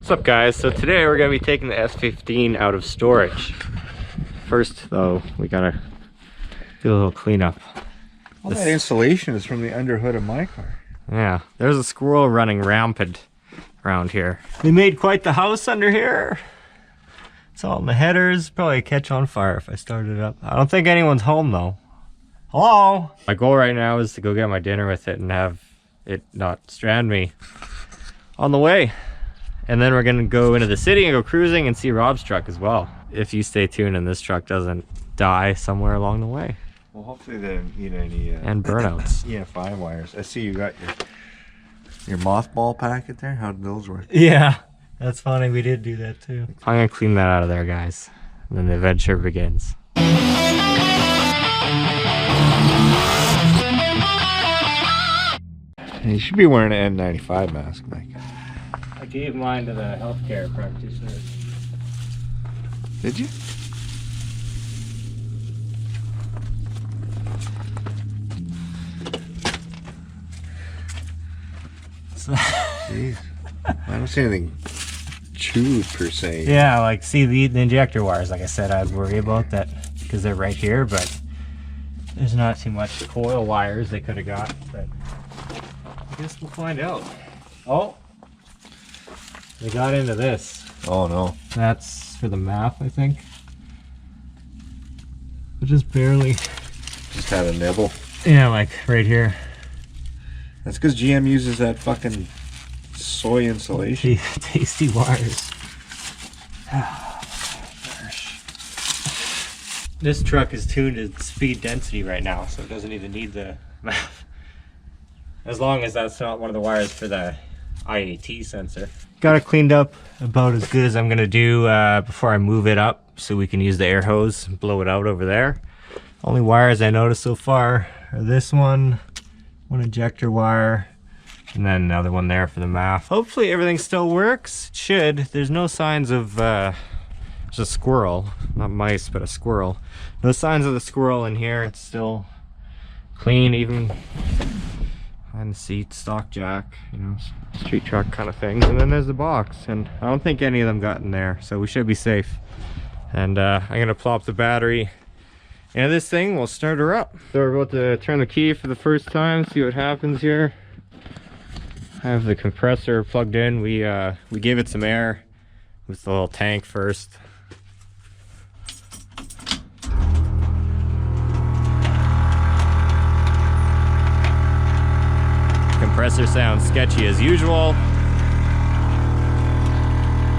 What's up guys? So today we're going to be taking the S15 out of storage. First though, we gotta do a little cleanup. All that insulation is from the underhood of my car. Yeah, there's a squirrel running rampant around here. We made quite the house under here. It's all in the headers. Probably catch on fire if I started it up. I don't think anyone's home though. Hello? My goal right now is to go get my dinner with it and have it not strand me on the way. And then we're gonna go into the city and go cruising and see Rob's truck as well. If you stay tuned and this truck doesn't die somewhere along the way. Well, hopefully they didn't eat any and burnouts. EFI wires. I see you got your mothball packet there. How did those work? Yeah, that's funny. We did do that too. I'm gonna clean that out of there, guys. And then the adventure begins. You should be wearing an N95 mask, Mike. I gave mine to the healthcare practitioner. Did you? Jeez. I don't see anything chewed per se. Yeah, like see the injector wires, like I said, I'd worry about that because they're right here, but there's not too much coil wires they could have got, but I guess we'll find out. Oh, they got into this. Oh no. That's for the map, I think. But just barely. Just had a nibble. Yeah, like right here. That's because GM uses that fucking soy insulation. Tasty wires. This truck is tuned to speed density right now, so it doesn't even need the map. As long as that's not one of the wires for the IAT sensor. Got it cleaned up about as good as I'm gonna do before I move it up so we can use the air hose and blow it out over there. Only wires I noticed so far are this one injector wire, and then another one there for the MAF. Hopefully everything still works. It should. There's no signs of there's a squirrel, not mice, but a squirrel. No signs of the squirrel in here. It's still clean, even behind the seat, stock jack, you know, street truck kind of things. And then there's the box, and I don't think any of them got in there, so we should be safe. And I'm gonna plop the battery into this thing. We'll start her up. So we're about to turn the key for the first time, see what happens here. I have the compressor plugged in. We gave it some air with the little tank first. Compressor sounds sketchy as usual.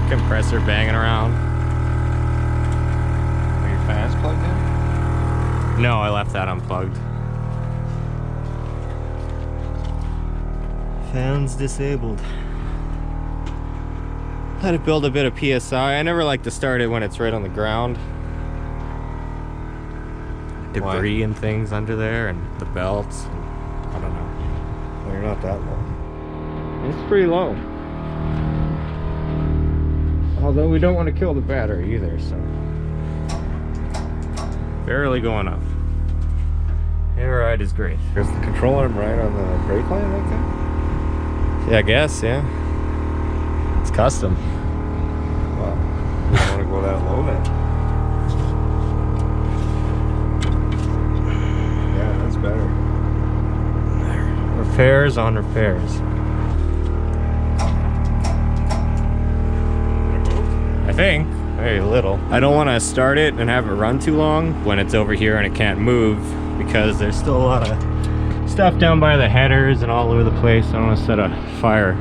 Compressor banging around. Are your fans plugged in? No, I left that unplugged. Fans disabled. Let it build a bit of PSI. I never like to start it when it's right on the ground. Debris and things under there, and the belts. I don't know. Well, you're not that low. It's pretty low. Although we don't want to kill the battery either, so. Barely going up. Air ride is great. Is the control arm right on the brake line like that? Yeah, I guess, yeah. It's custom. Well, we don't want to go that low then. Yeah, that's better. Repairs on repairs. I think. Very little. I don't want to start it and have it run too long when it's over here and it can't move, because there's still a lot of stuff down by the headers and all over the place. I don't want to set a fire.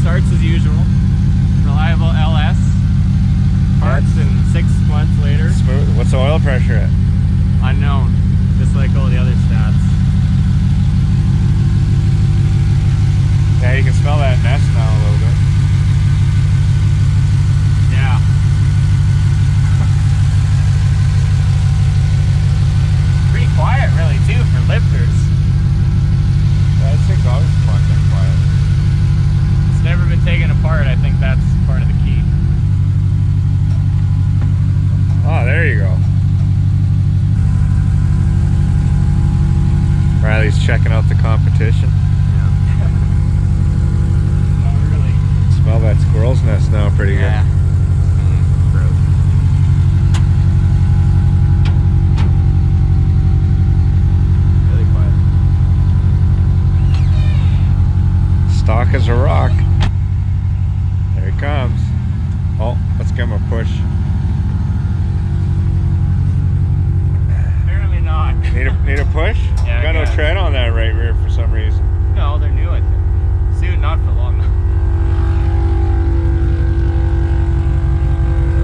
Starts as usual. Reliable LS. Parts and 6 months later. Smooth. What's the oil pressure at? Unknown. Just like all the other stats. Yeah, you can smell that nest now a little bit. Yeah. competition. Not really. Smell that squirrel's nest now pretty Yeah. Gross. Really quiet. good. Stock as a rock. There he comes. Oh, let's give him a push. Apparently not. Need a push? Yeah, Got I no guess. tread on that right rear for some reason. No, they're new, I think. Soon, not for long.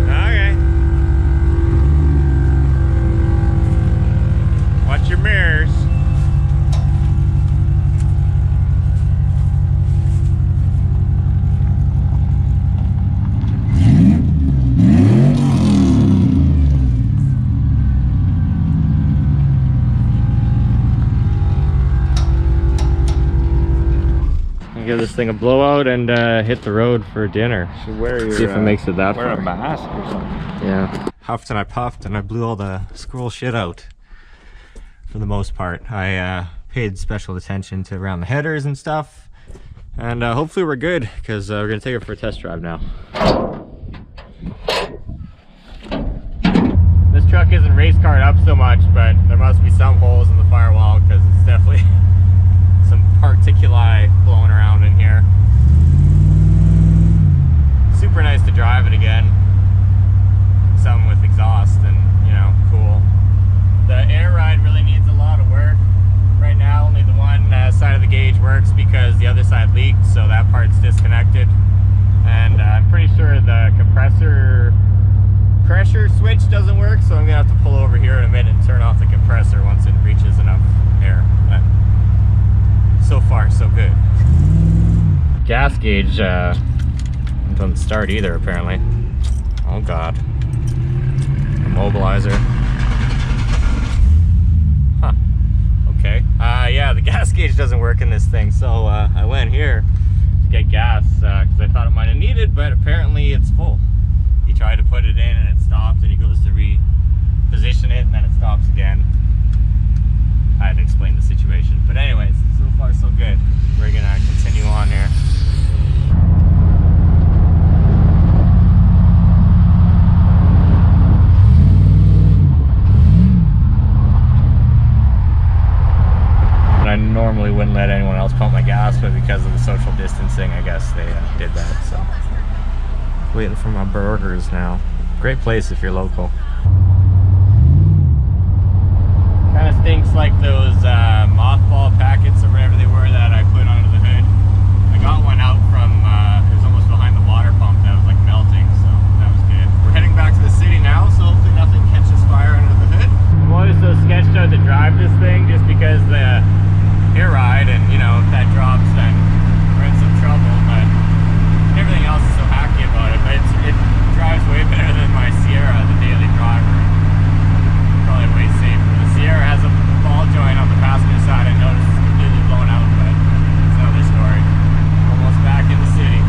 Okay. Watch your mirrors. Give this thing a blowout and hit the road for dinner. So wear your, See if it makes it that wear far. a mask or something. Yeah. Huffed and I puffed and I blew all the squirrel shit out. For the most part. I paid special attention to around the headers and stuff. And hopefully we're good because we're going to take it for a test drive now. This truck isn't race car'd up so much, but there must be some holes in the firewall because it's definitely some particuli blowing around in here. Super nice to drive it again. Something with exhaust and, you know, cool. The air ride really needs a lot of work. Right now only the one side of the gauge works because the other side leaked, so that part's disconnected. And I'm pretty sure the compressor pressure switch doesn't work, so I'm gonna have to pull over here in a minute and turn off the compressor once it reaches enough air. But so far, so good. Gas gauge doesn't start either, apparently. Oh god. Immobilizer. Huh. Okay. Yeah, the gas gauge doesn't work in this thing, so I went here to get gas because I thought it might have needed, but apparently it's full. He tried to put it in and it stopped, and he goes to reposition it and then it stops again. I had to explain the situation. But anyways, so far so good. We're gonna continue on here. And I normally wouldn't let anyone else pump my gas, but because of the social distancing, I guess they did that, so. Waiting for my burgers now. Great place if you're local. Kind of stinks like those mothball packets or whatever they were that I put under the hood. I got one out from, it was almost behind the water pump that was like melting, so that was good. We're heading back to the city now, so hopefully nothing catches fire under the hood. I'm always so sketched out to drive this thing just because the air ride, and you know, if that drops then we're in some trouble, but everything else is so hacky about it. But it drives way better than my Sierra, the daily driver. Probably way safer. The Sierra has a ball joint on the passenger side. I noticed it's completely blown out, but it's another story. Almost back in the city.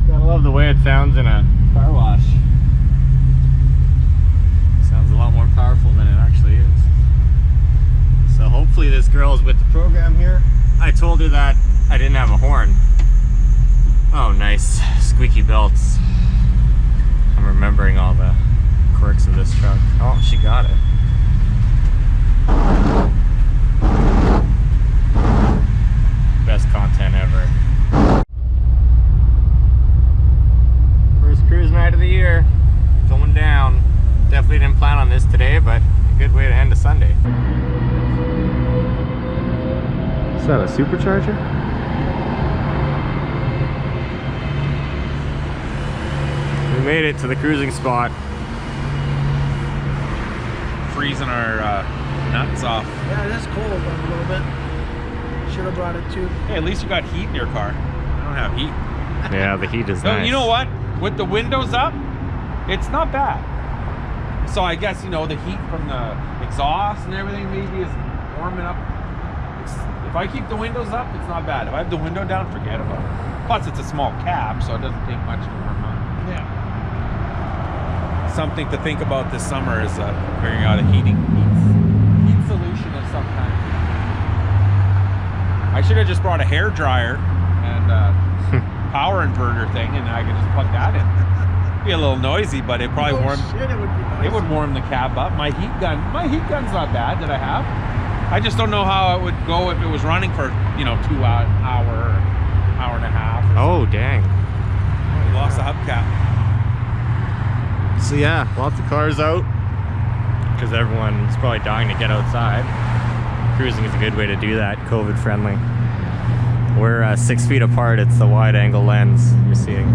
Gotta love the way it sounds in a car wash. Sounds a lot more powerful than it actually is. So hopefully this girl is with the program here. I told her that I didn't have a horn. Oh, nice. Squeaky belts. I'm remembering all the quirks of this truck. Oh, she got it. Best content ever. First cruise night of the year. Going down. Definitely didn't plan on this today, but a good way to end a Sunday. Is that a supercharger? We made it to the cruising spot. Freezing our nuts off. Yeah, it is cold a little bit. Should have brought it too. Hey, at least you got heat in your car. I don't have heat. Yeah, the heat is No, nice. you know what? With the windows up, it's not bad. So I guess, you know, the heat from the exhaust and everything maybe is warming up. It's If I keep the windows up, it's not bad. If I have the window down, forget about it. Plus, it's a small cab, so it doesn't take much to warm up. Yeah. Something to think about this summer is figuring out a heat solution of some kind. I should have just brought a hair dryer and power inverter thing, and I could just plug that in. Be a little noisy, but it probably Oh, shit, it would be nice. It would warm the cab up. My heat gun's not bad that I have. I just don't know how it would go if it was running for, you know, 2 hour and a half. Oh, dang. We lost the hubcap. So yeah, lots of cars out because everyone's probably dying to get outside. Cruising is a good way to do that, COVID friendly. We're 6 feet apart. It's the wide angle lens you're seeing.